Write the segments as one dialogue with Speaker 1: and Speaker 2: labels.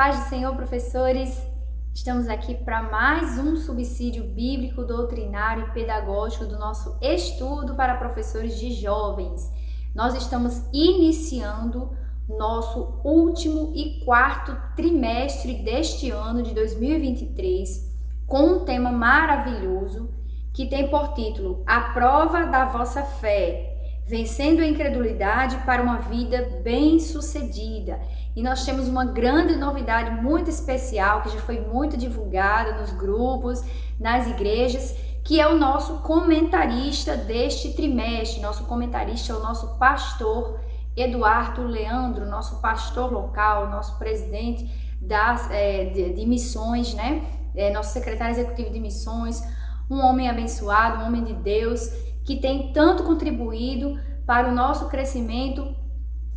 Speaker 1: Paz do Senhor, professores! Estamos aqui para mais um subsídio bíblico, doutrinário e pedagógico do nosso estudo para professores de jovens. Nós estamos iniciando nosso último e quarto trimestre deste ano de 2023 com um tema maravilhoso que tem por título A Prova da Vossa Fé, vencendo a incredulidade para uma vida bem-sucedida. E nós temos uma grande novidade muito especial que já foi muito divulgada nos grupos, nas igrejas, que é o nosso comentarista deste trimestre. Nosso comentarista é o nosso pastor Eduardo Leandro, nosso pastor local, nosso presidente de missões, né? Nosso secretário executivo de missões, um homem abençoado, um homem de Deus, que tem tanto contribuído para o nosso crescimento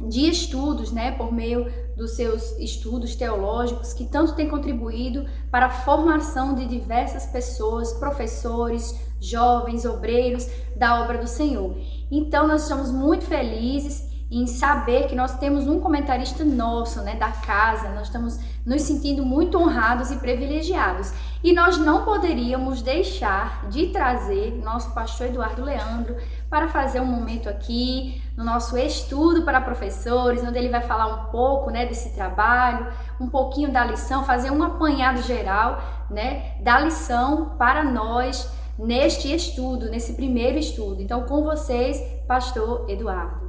Speaker 1: de estudos, né, por meio dos seus estudos teológicos, que tanto tem contribuído para a formação de diversas pessoas, professores, jovens, obreiros da obra do Senhor. Então nós estamos muito felizes em saber que nós temos um comentarista nosso, né, da casa. Nós estamos nos sentindo muito honrados e privilegiados. E nós não poderíamos deixar de trazer nosso pastor Eduardo Leandro para fazer um momento aqui no nosso estudo para professores, onde ele vai falar um pouco, né, desse trabalho, um pouquinho da lição, fazer um apanhado geral, né, da lição para nós neste estudo, nesse primeiro estudo. Então, com vocês, pastor Eduardo.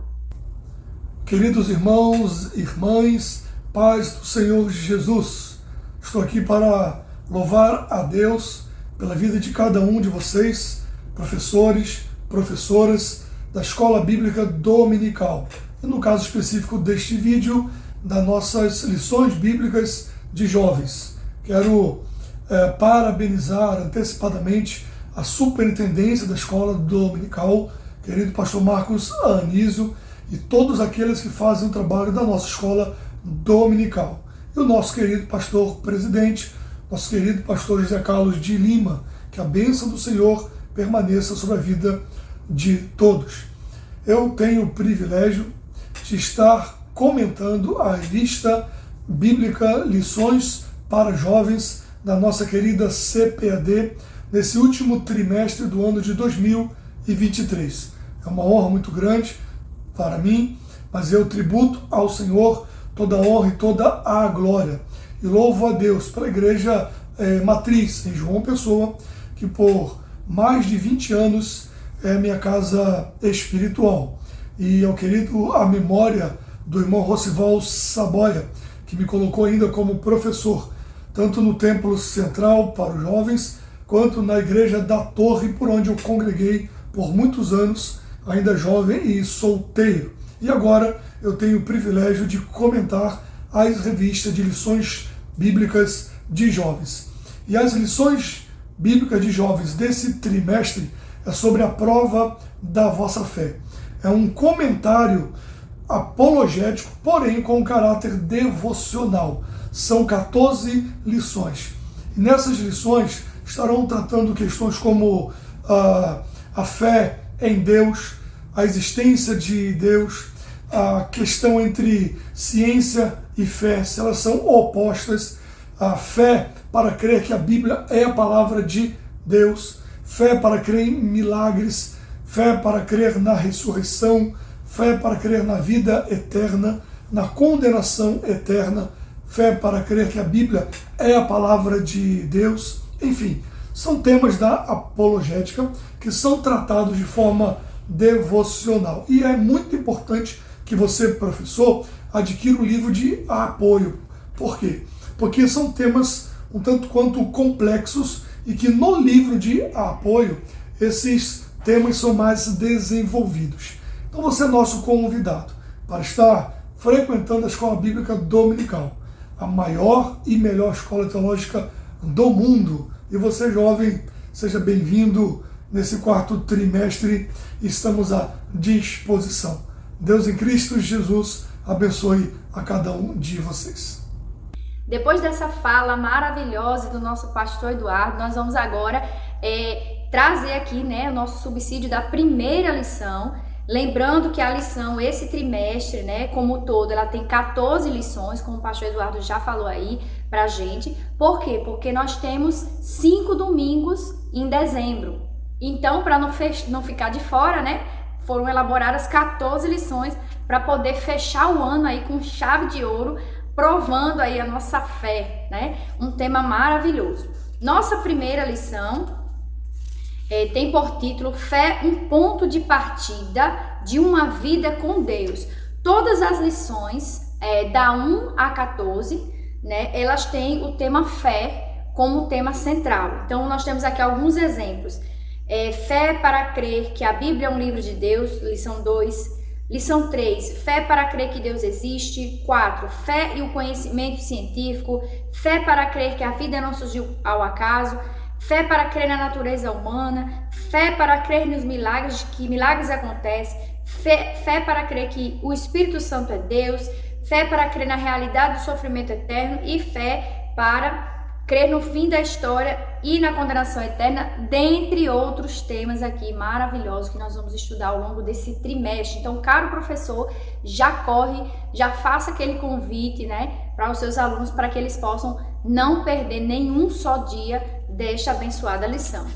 Speaker 2: Queridos irmãos e irmãs, paz do Senhor Jesus, estou aqui para louvar a Deus pela vida de cada um de vocês, professores, professoras da Escola Bíblica Dominical. E no caso específico deste vídeo, das nossas lições bíblicas de jovens. Quero parabenizar antecipadamente a superintendência da Escola Dominical, querido pastor Marcos Anísio, e todos aqueles que fazem o trabalho da nossa escola dominical. E o nosso querido pastor presidente, nosso querido pastor José Carlos de Lima, que a bênção do Senhor permaneça sobre a vida de todos. Eu tenho o privilégio de estar comentando a revista bíblica Lições para Jovens da nossa querida CPAD nesse último trimestre do ano de 2023. É uma honra muito grande para mim, mas eu tributo ao Senhor toda a honra e toda a glória. E louvo a Deus pela igreja matriz em João Pessoa, que por mais de 20 anos é minha casa espiritual. E ao querido a memória do irmão Rocival Saboia, que me colocou ainda como professor, tanto no Templo Central para os jovens, quanto na igreja da Torre, por onde eu congreguei por muitos anos, ainda jovem e solteiro. E agora eu tenho o privilégio de comentar as revistas de lições bíblicas de jovens. E as lições bíblicas de jovens desse trimestre é sobre a prova da vossa fé. É um comentário apologético, porém com caráter devocional. São 14 lições. E nessas lições estarão tratando questões como a fé em Deus, a existência de Deus, a questão entre ciência e fé, se elas são opostas, a fé para crer que a Bíblia é a palavra de Deus, fé para crer em milagres, fé para crer na ressurreição, fé para crer na vida eterna, na condenação eterna, fé para crer que a Bíblia é a palavra de Deus. Enfim, são temas da apologética que são tratados de forma devocional. E é muito importante que você, professor, adquira um livro de apoio. Por quê? Porque são temas um tanto quanto complexos e que no livro de apoio esses temas são mais desenvolvidos. Então você é nosso convidado para estar frequentando a Escola Bíblica Dominical, a maior e melhor escola teológica do mundo. E você, jovem, seja bem-vindo nesse quarto trimestre. Estamos à disposição. Deus em Cristo Jesus abençoe a cada um de vocês.
Speaker 1: Depois dessa fala maravilhosa do nosso pastor Eduardo, nós vamos agora trazer aqui, né, o nosso subsídio da primeira lição Lembrando que a lição, esse trimestre, né, como todo, ela tem 14 lições, como o pastor Eduardo já falou aí pra gente. Por quê? Porque nós temos 5 domingos em dezembro. Então, para não ficar de fora, né, foram elaboradas 14 lições para poder fechar o ano aí com chave de ouro, provando aí a nossa fé, né? Um tema maravilhoso. Nossa primeira lição tem por título Fé, um ponto de partida de uma vida com Deus. Todas as lições, da 1 a 14, né, elas têm o tema fé como tema central. Então, nós temos aqui alguns exemplos. Fé para crer que a Bíblia é um livro de Deus, lição 2. Lição 3, fé para crer que Deus existe. 4, fé e o conhecimento científico. Fé para crer que a vida não surgiu ao acaso. Fé para crer na natureza humana. Fé para crer nos milagres, que milagres acontecem. Fé para crer que o Espírito Santo é Deus. Fé para crer na realidade do sofrimento eterno. E fé para crer no fim da história e na condenação eterna, dentre outros temas aqui maravilhosos que nós vamos estudar ao longo desse trimestre. Então, caro professor, já faça aquele convite, né, para os seus alunos, para que eles possam não perder nenhum só dia desta abençoada lição.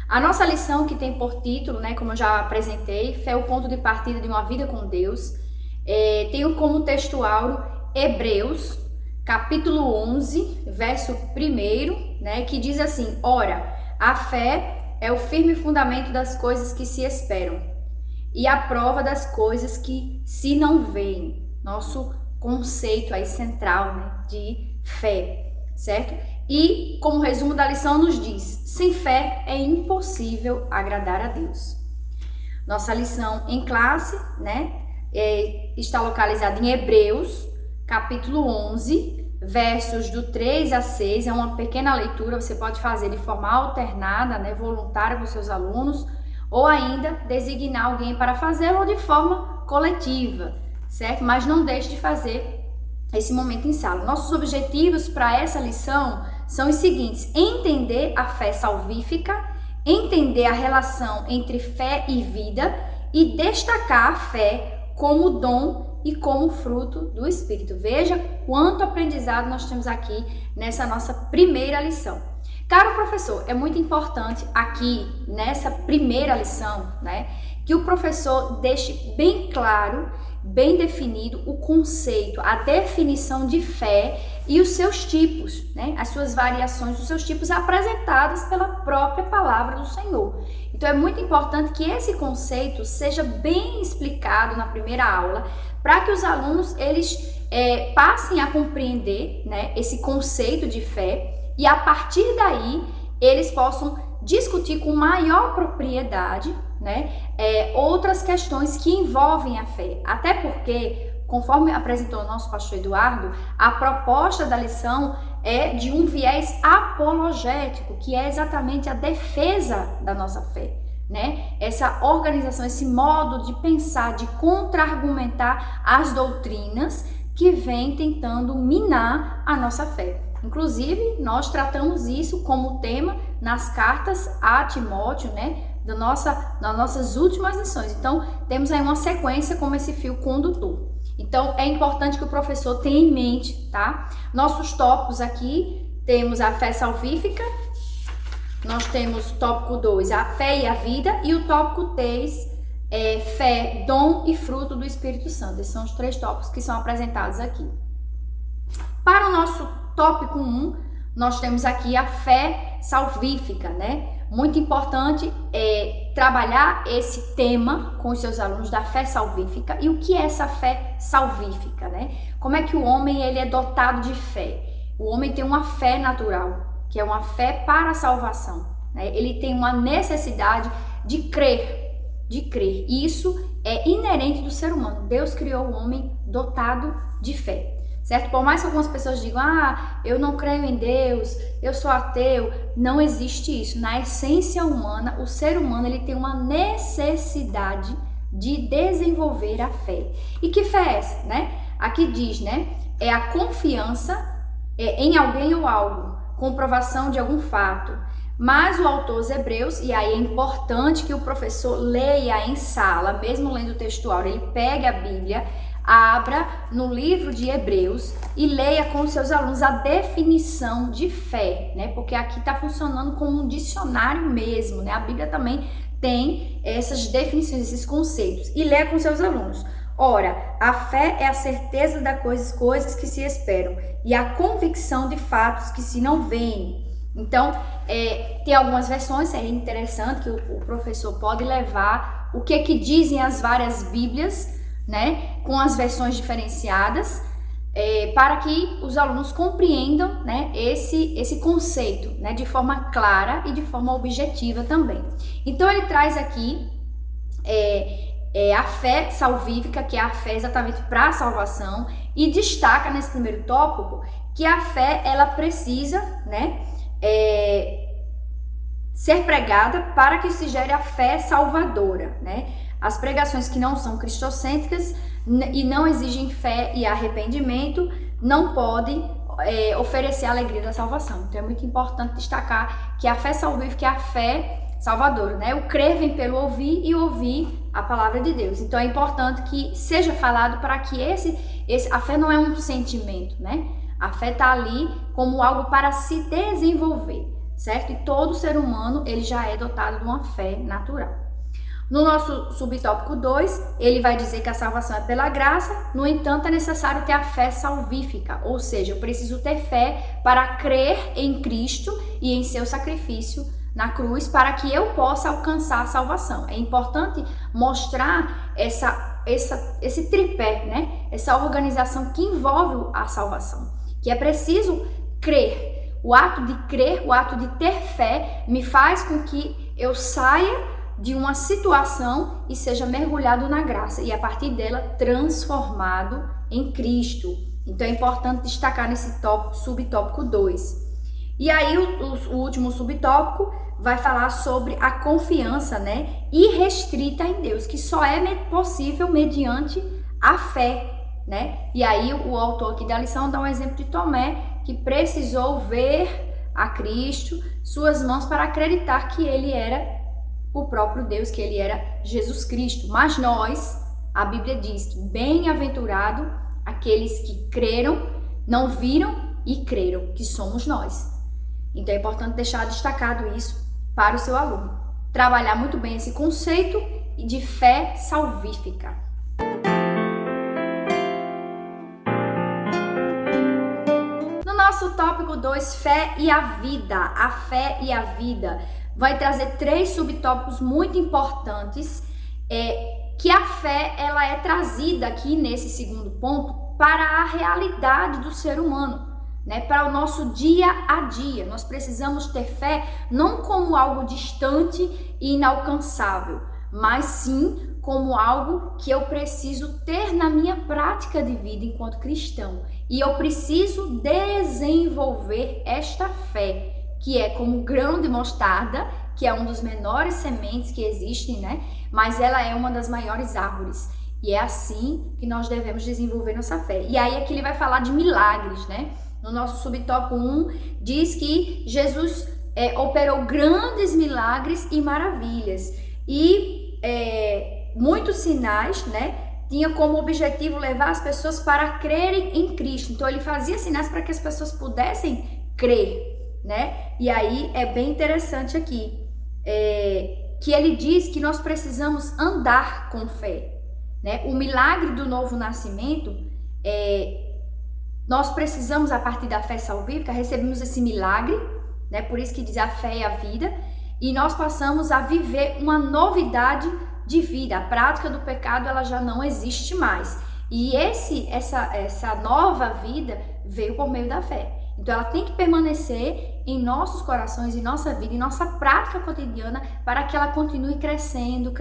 Speaker 1: A nossa lição, que tem por título, né, como eu já apresentei, Fé, o ponto de partida de uma vida com Deus, tem como texto áureo Hebreus, capítulo 11, verso 1, né, que diz assim: Ora, a fé é o firme fundamento das coisas que se esperam e a prova das coisas que se não veem. Nosso conceito aí central, né, de fé, certo? E, como resumo da lição, nos diz: sem fé é impossível agradar a Deus. Nossa lição em classe, né, está localizada em Hebreus, capítulo 11, versos do 3 a 6, é uma pequena leitura, você pode fazer de forma alternada, né, voluntária com seus alunos, ou ainda designar alguém para fazê-lo, ou de forma coletiva, certo? Mas não deixe de fazer esse momento em sala. Nossos objetivos para essa lição são os seguintes: entender a fé salvífica, entender a relação entre fé e vida e destacar a fé como dom e como fruto do Espírito. Veja quanto aprendizado nós temos aqui nessa nossa primeira lição. Caro professor, é muito importante aqui nessa primeira lição, né, que o professor deixe bem claro, bem definido o conceito, a definição de fé e os seus tipos, né, as suas variações, os seus tipos apresentados pela própria palavra do Senhor. Então é muito importante que esse conceito seja bem explicado na primeira aula, para que os alunos eles passem a compreender, né, esse conceito de fé, e a partir daí eles possam discutir com maior propriedade, né, outras questões que envolvem a fé. Até porque, conforme apresentou o nosso pastor Eduardo, a proposta da lição é de um viés apologético, que é exatamente a defesa da nossa fé, né? Essa organização, esse modo de pensar, de contra-argumentar as doutrinas que vem tentando minar a nossa fé. Inclusive, nós tratamos isso como tema nas cartas a Timóteo, né? nas nossas últimas lições. Então, temos aí uma sequência como esse fio condutor. Então, é importante que o professor tenha em mente, tá? Nossos tópicos aqui, temos a fé salvífica, nós temos o tópico 2, a fé e a vida, e o tópico 3, fé, dom e fruto do Espírito Santo. Esses são os 3 tópicos que são apresentados aqui. Para o nosso tópico 1, nós temos aqui a fé salvífica, né? Muito importante trabalhar esse tema com os seus alunos da fé salvífica. E o que é essa fé salvífica, né? Como é que o homem ele é dotado de fé? O homem tem uma fé natural, que é uma fé para a salvação, né? Ele tem uma necessidade de crer. E isso é inerente do ser humano. Deus criou o homem dotado de fé, certo? Por mais que algumas pessoas digam: eu não creio em Deus, eu sou ateu, não existe isso. Na essência humana, o ser humano ele tem uma necessidade de desenvolver a fé. E que fé é essa, né? Aqui diz, né? É a confiança em alguém ou algo, comprovação de algum fato, Mas o autor dos Hebreus, e aí é importante que o professor leia em sala, mesmo lendo o texto áureo, ele pegue a Bíblia, abra no livro de Hebreus e leia com os seus alunos a definição de fé, né? Porque aqui está funcionando como um dicionário mesmo, né? A Bíblia também tem essas definições, esses conceitos. E leia com seus alunos. Ora, a fé é a certeza das coisas que se esperam e a convicção de fatos que se não veem. Então, tem algumas versões, é interessante que o professor pode levar o que dizem as várias Bíblias, né, com as versões diferenciadas, para que os alunos compreendam, né, esse conceito, né, de forma clara e de forma objetiva também. Então, ele traz aqui a fé salvífica, que é a fé exatamente para a salvação, e destaca nesse primeiro tópico que a fé, ela precisa, né, ser pregada para que se gere a fé salvadora, né? As pregações que não são cristocêntricas e não exigem fé e arrependimento não podem oferecer a alegria da salvação. Então é muito importante destacar que a fé salvífica é a fé salvadora, né? O crer vem pelo ouvir e ouvir a palavra de Deus. Então é importante que seja falado para que a fé não é um sentimento, né? A fé está ali como algo para se desenvolver, certo? E todo ser humano, ele já é dotado de uma fé natural. No nosso subtópico 2, ele vai dizer que a salvação é pela graça, no entanto, é necessário ter a fé salvífica, ou seja, eu preciso ter fé para crer em Cristo e em seu sacrifício na cruz, para que eu possa alcançar a salvação. É importante mostrar esse tripé, né? Essa organização que envolve a salvação, que é preciso crer. O ato de crer, o ato de ter fé, me faz com que eu saia de uma situação e seja mergulhado na graça, e a partir dela transformado em Cristo. Então é importante destacar nesse subtópico 2. E aí o último subtópico vai falar sobre a confiança, né, irrestrita em Deus, que só é possível mediante a fé, né? E aí o autor aqui da lição dá um exemplo de Tomé, que precisou ver a Cristo, suas mãos, para acreditar que ele era o próprio Deus, que ele era Jesus Cristo. Mas nós, a Bíblia diz que bem-aventurado aqueles que creram, não viram e creram, que somos nós. Então é importante deixar destacado isso para o seu aluno. Trabalhar muito bem esse conceito de fé salvífica. No nosso tópico 2, fé e a vida. A fé e a vida vai trazer 3 subtópicos muito importantes, que a fé, ela é trazida aqui nesse segundo ponto para a realidade do ser humano, né? Para o nosso dia a dia. Nós precisamos ter fé não como algo distante e inalcançável, mas sim como algo que eu preciso ter na minha prática de vida enquanto cristão. E eu preciso desenvolver esta fé, que é como grão de mostarda, que é um dos menores sementes que existem, né? Mas ela é uma das maiores árvores. E é assim que nós devemos desenvolver nossa fé. E aí aqui ele vai falar de milagres, né? No nosso subtópico 1, diz que Jesus operou grandes milagres e maravilhas. E muitos sinais, né? Tinha como objetivo levar as pessoas para crerem em Cristo. Então ele fazia sinais para que as pessoas pudessem crer, né? E aí é bem interessante aqui, que ele diz que nós precisamos andar com fé, né? O milagre do novo nascimento, nós precisamos, a partir da fé salvífica, recebemos esse milagre, né? Por isso que diz a fé e a vida, e nós passamos a viver uma novidade de vida. A prática do pecado, ela já não existe mais. E essa nova vida veio por meio da fé. Então ela tem que permanecer em nossos corações, em nossa vida, em nossa prática cotidiana, para que ela continue crescendo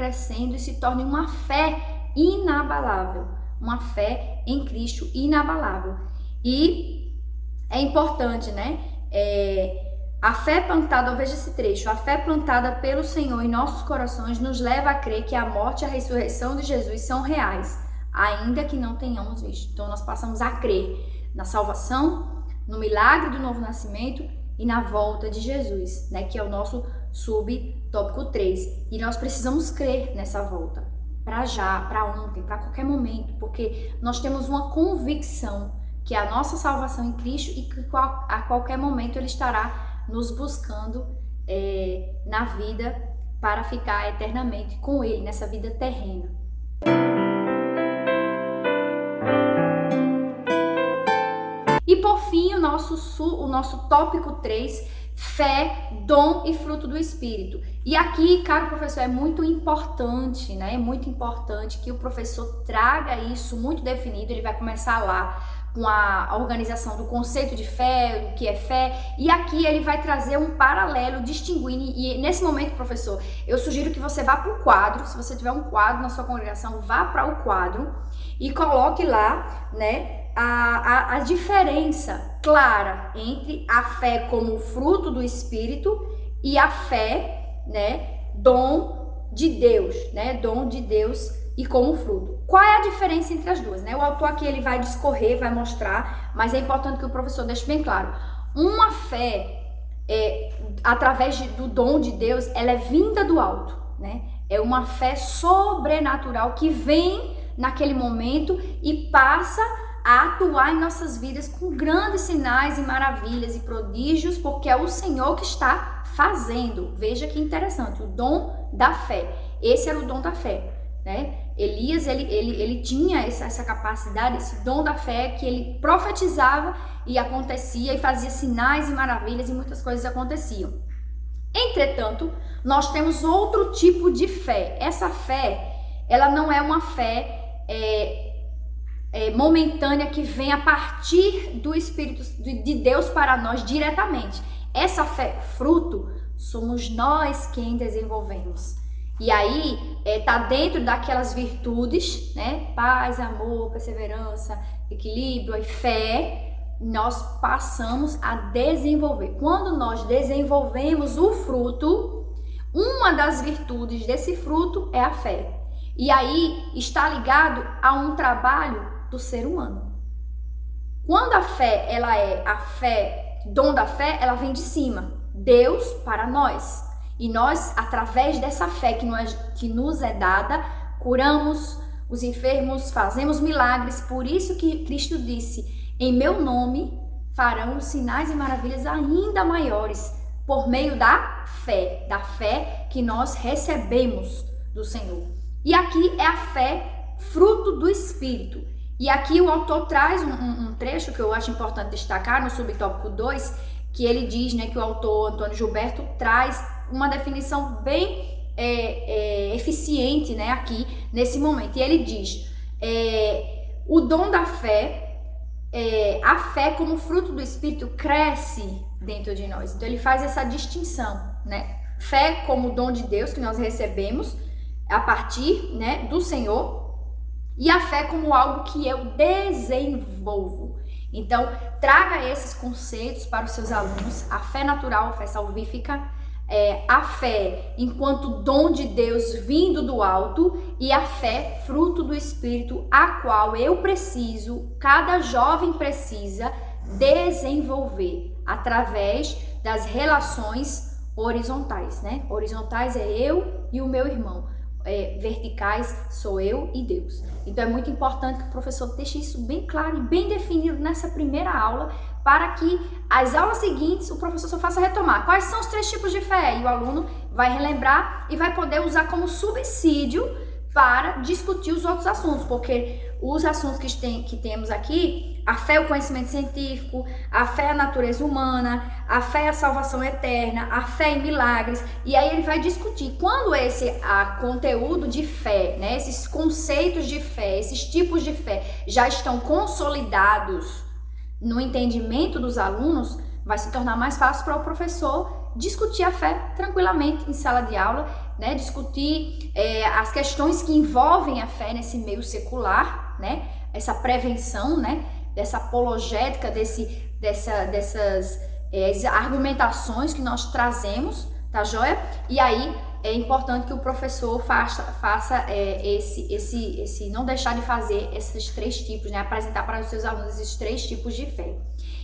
Speaker 1: e se torne uma fé inabalável, uma fé em Cristo inabalável. E é importante, né? A fé plantada, veja esse trecho, a fé plantada pelo Senhor em nossos corações nos leva a crer que a morte e a ressurreição de Jesus são reais, ainda que não tenhamos visto. Então nós passamos a crer na salvação, no milagre do novo nascimento e na volta de Jesus, né? Que é o nosso subtópico 3. E nós precisamos crer nessa volta, para já, para ontem, para qualquer momento, porque nós temos uma convicção que é a nossa salvação em Cristo e que a qualquer momento Ele estará nos buscando na vida para ficar eternamente com Ele, nessa vida terrena. E por fim, o nosso tópico 3, fé, dom e fruto do Espírito. E aqui, caro professor, é muito importante, né? É muito importante que o professor traga isso muito definido. Ele vai começar lá com a organização do conceito de fé, o que é fé, e aqui ele vai trazer um paralelo, distinguindo, e nesse momento, professor, eu sugiro que você vá para o quadro, se você tiver um quadro na sua congregação, vá para o quadro e coloque lá, né, a diferença clara entre a fé como fruto do Espírito e a fé, né, dom de Deus, né, dom de Deus e como fruto. Qual é a diferença entre as duas, né? O autor aqui ele vai discorrer, vai mostrar, mas é importante que o professor deixe bem claro. Uma fé, através do dom de Deus, ela é vinda do alto, né? É uma fé sobrenatural que vem naquele momento e passa a atuar em nossas vidas com grandes sinais e maravilhas e prodígios, porque é o Senhor que está fazendo. Veja que interessante, o dom da fé. Esse era o dom da fé, né? Elias, ele tinha essa capacidade, esse dom da fé, que ele profetizava e acontecia, e fazia sinais e maravilhas, e muitas coisas aconteciam. Entretanto, nós temos outro tipo de fé. Essa fé, ela não é uma fé momentânea que vem a partir do Espírito de Deus para nós diretamente. Essa fé, fruto, somos nós quem desenvolvemos. E aí, tá dentro daquelas virtudes, né? Paz, amor, perseverança, equilíbrio e fé, nós passamos a desenvolver. Quando nós desenvolvemos o fruto, uma das virtudes desse fruto é a fé. E aí, está ligado a um trabalho do ser humano. Quando a fé, ela é a fé, dom da fé, ela vem de cima. Deus para nós. E nós, através dessa fé que nos é dada, curamos os enfermos, fazemos milagres. Por isso que Cristo disse, em meu nome farão sinais e maravilhas ainda maiores, por meio da fé que nós recebemos do Senhor. E aqui é a fé, fruto do Espírito. E aqui o autor traz um trecho que eu acho importante destacar no subtópico 2, que ele diz, né, que o autor Antônio Gilberto traz uma definição bem eficiente, né, aqui nesse momento. E ele diz, o dom da fé, a fé como fruto do Espírito cresce dentro de nós. Então ele faz essa distinção, né? Fé como dom de Deus que nós recebemos a partir, né, do Senhor, e a fé como algo que eu desenvolvo. Então traga esses conceitos para os seus alunos: a fé natural, a fé salvífica, a fé enquanto dom de Deus vindo do alto, e a fé fruto do Espírito, a qual eu preciso, cada jovem precisa desenvolver através das relações horizontais, né? Horizontais é eu e o meu irmão, verticais sou eu e Deus. Então é muito importante que o professor deixe isso bem claro e bem definido nessa primeira aula, para que as aulas seguintes o professor só faça retomar quais são os 3 tipos de fé, e o aluno vai relembrar e vai poder usar como subsídio para discutir os outros assuntos, porque os assuntos que temos aqui, a fé é o conhecimento científico, a fé é a natureza humana, a fé é a salvação eterna, a fé em milagres, e aí ele vai discutir quando esse conteúdo de fé, né, esses conceitos de fé, esses tipos de fé já estão consolidados no entendimento dos alunos, vai se tornar mais fácil para o professor discutir a fé tranquilamente em sala de aula, né? Discutir as questões que envolvem a fé nesse meio secular, né? Essa prevenção, né? Dessa apologética, dessas argumentações que nós trazemos, tá joia? E aí é importante que o professor faça não deixar de fazer esses 3 tipos, né? Apresentar para os seus alunos esses 3 tipos de fé.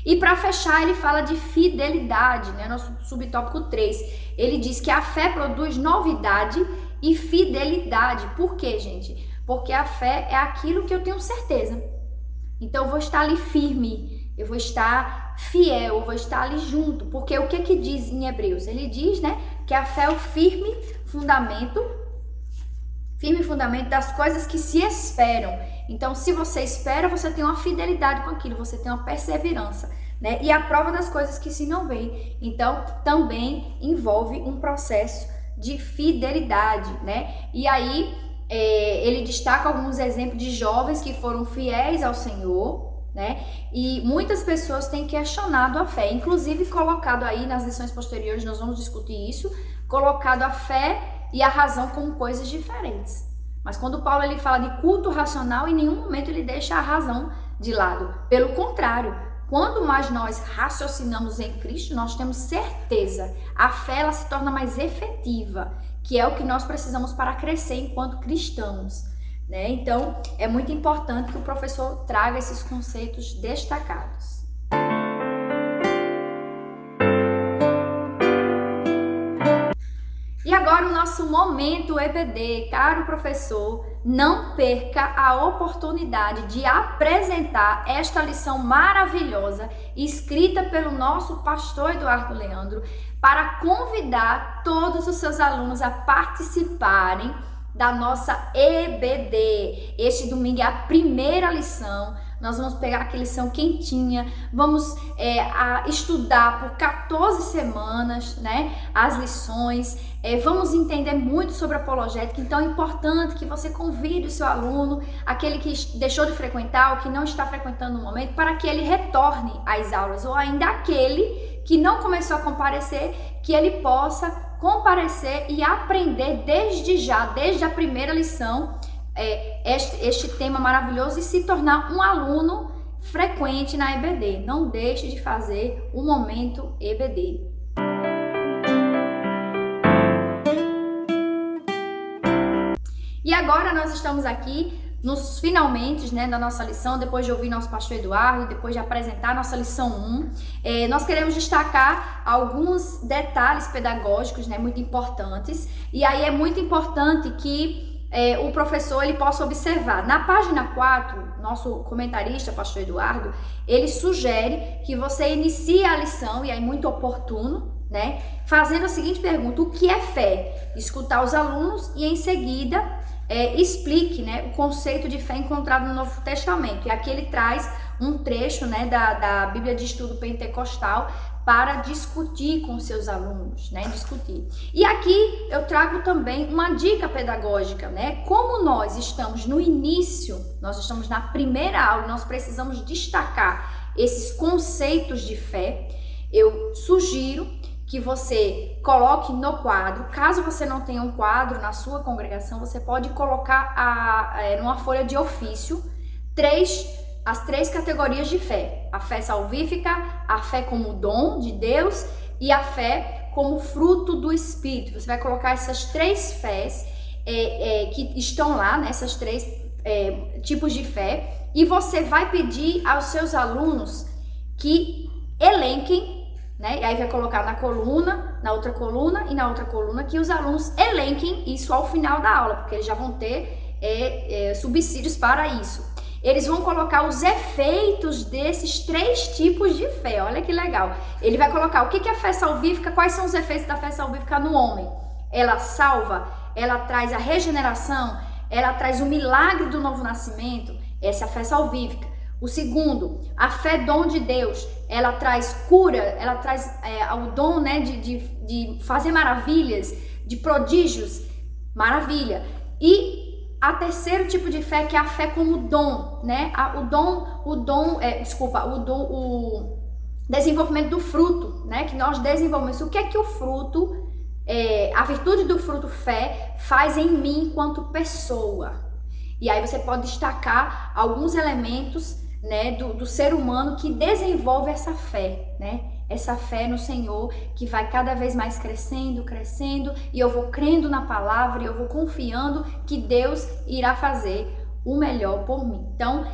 Speaker 1: E para fechar, ele fala de fidelidade, né? Nosso subtópico 3. Ele diz que a fé produz novidade e fidelidade. Por quê, gente? Porque a fé é aquilo que eu tenho certeza. Então eu vou estar ali firme, eu vou estar fiel, eu vou estar ali junto. Porque o que diz em Hebreus? Ele diz, né, que a fé é o firme fundamento das coisas que se esperam. Então, se você espera, você tem uma fidelidade com aquilo, você tem uma perseverança, né? E a prova das coisas que se não veem. Então, também envolve um processo de fidelidade, né? E aí, ele destaca alguns exemplos de jovens que foram fiéis ao Senhor, né? E muitas pessoas têm questionado a fé, inclusive colocado aí nas lições posteriores, nós vamos discutir isso, colocado a fé e a razão como coisas diferentes. Mas quando Paulo ele fala de culto racional, em nenhum momento ele deixa a razão de lado. Pelo contrário, quando mais nós raciocinamos em Cristo, nós temos certeza. A fé ela se torna mais efetiva, que é o que nós precisamos para crescer enquanto cristãos, né? Então, é muito importante que o professor traga esses conceitos destacados. E agora o nosso momento EBD. Caro professor, não perca a oportunidade de apresentar esta lição maravilhosa escrita pelo nosso pastor Eduardo Leandro para convidar todos os seus alunos a participarem da nossa EBD. Este domingo é a primeira lição. Nós vamos pegar aquela lição quentinha, vamos estudar por 14 semanas, né, as lições, vamos entender muito sobre apologética. Então é importante que você convide o seu aluno, aquele que deixou de frequentar ou que não está frequentando no momento, para que ele retorne às aulas, ou ainda aquele que não começou a comparecer, que ele possa comparecer e aprender desde já, desde a primeira lição, este tema maravilhoso e se tornar um aluno frequente na EBD. Não deixe de fazer o momento EBD. E agora nós estamos aqui nos finalmente, né, da nossa lição, depois de ouvir nosso pastor Eduardo, depois de apresentar a nossa lição 1, nós queremos destacar alguns detalhes pedagógicos, né, muito importantes. E aí é muito importante que o professor ele possa observar. Na página 4, nosso comentarista, pastor Eduardo, ele sugere que você inicie a lição, e aí muito oportuno, né, fazendo a seguinte pergunta: o que é fé? Escutar os alunos e em seguida explique, né, o conceito de fé encontrado no Novo Testamento. E aqui ele traz um trecho, né, da Bíblia de Estudo Pentecostal para discutir com seus alunos, né, discutir. E aqui eu trago também uma dica pedagógica, né, como nós estamos no início, nós estamos na primeira aula, nós precisamos destacar esses conceitos de fé. Eu sugiro que você coloque no quadro. Caso você não tenha um quadro na sua congregação, você pode colocar numa folha de ofício as 3 categorias de fé: a fé salvífica, a fé como dom de Deus e a fé como fruto do Espírito. Você vai colocar essas 3 fés que estão lá, né, essas 3 tipos de fé, e você vai pedir aos seus alunos que elenquem, né? E aí vai colocar na coluna, na outra coluna e na outra coluna, que os alunos elenquem isso ao final da aula, porque eles já vão ter subsídios para isso. Eles vão colocar os efeitos desses 3 tipos de fé. Olha que legal. Ele vai colocar o que é a fé salvífica, quais são os efeitos da fé salvífica no homem. Ela salva, ela traz a regeneração, ela traz o milagre do novo nascimento. Essa é a fé salvífica. O segundo, a fé dom de Deus, ela traz cura, ela traz o dom, né, de fazer maravilhas, de prodígios, maravilha. E a terceiro tipo de fé, que é a fé como dom, né? O desenvolvimento do fruto, né? Que nós desenvolvemos. O que é que o fruto, a virtude do fruto fé faz em mim enquanto pessoa? E aí você pode destacar alguns elementos, né, do ser humano que desenvolve essa fé, né? essa fé no Senhor que vai cada vez mais crescendo, e eu vou crendo na palavra, e eu vou confiando que Deus irá fazer o melhor por mim. Então,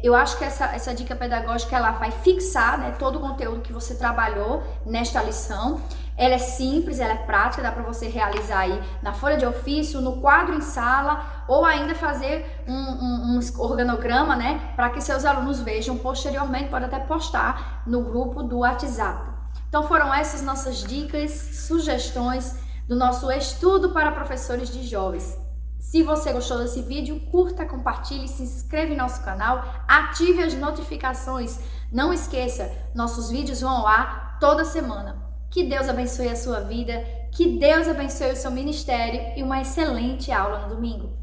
Speaker 1: eu acho que essa dica pedagógica, ela vai fixar, né, todo o conteúdo que você trabalhou nesta lição. Ela é simples, ela é prática, dá para você realizar aí na folha de ofício, no quadro em sala, ou ainda fazer um organograma, né, para que seus alunos vejam posteriormente, pode até postar no grupo do WhatsApp. Então foram essas nossas dicas, sugestões do nosso estudo para professores de jovens. Se você gostou desse vídeo, curta, compartilhe, se inscreva em nosso canal, ative as notificações. Não esqueça, nossos vídeos vão ao ar toda semana. Que Deus abençoe a sua vida, que Deus abençoe o seu ministério e uma excelente aula no domingo.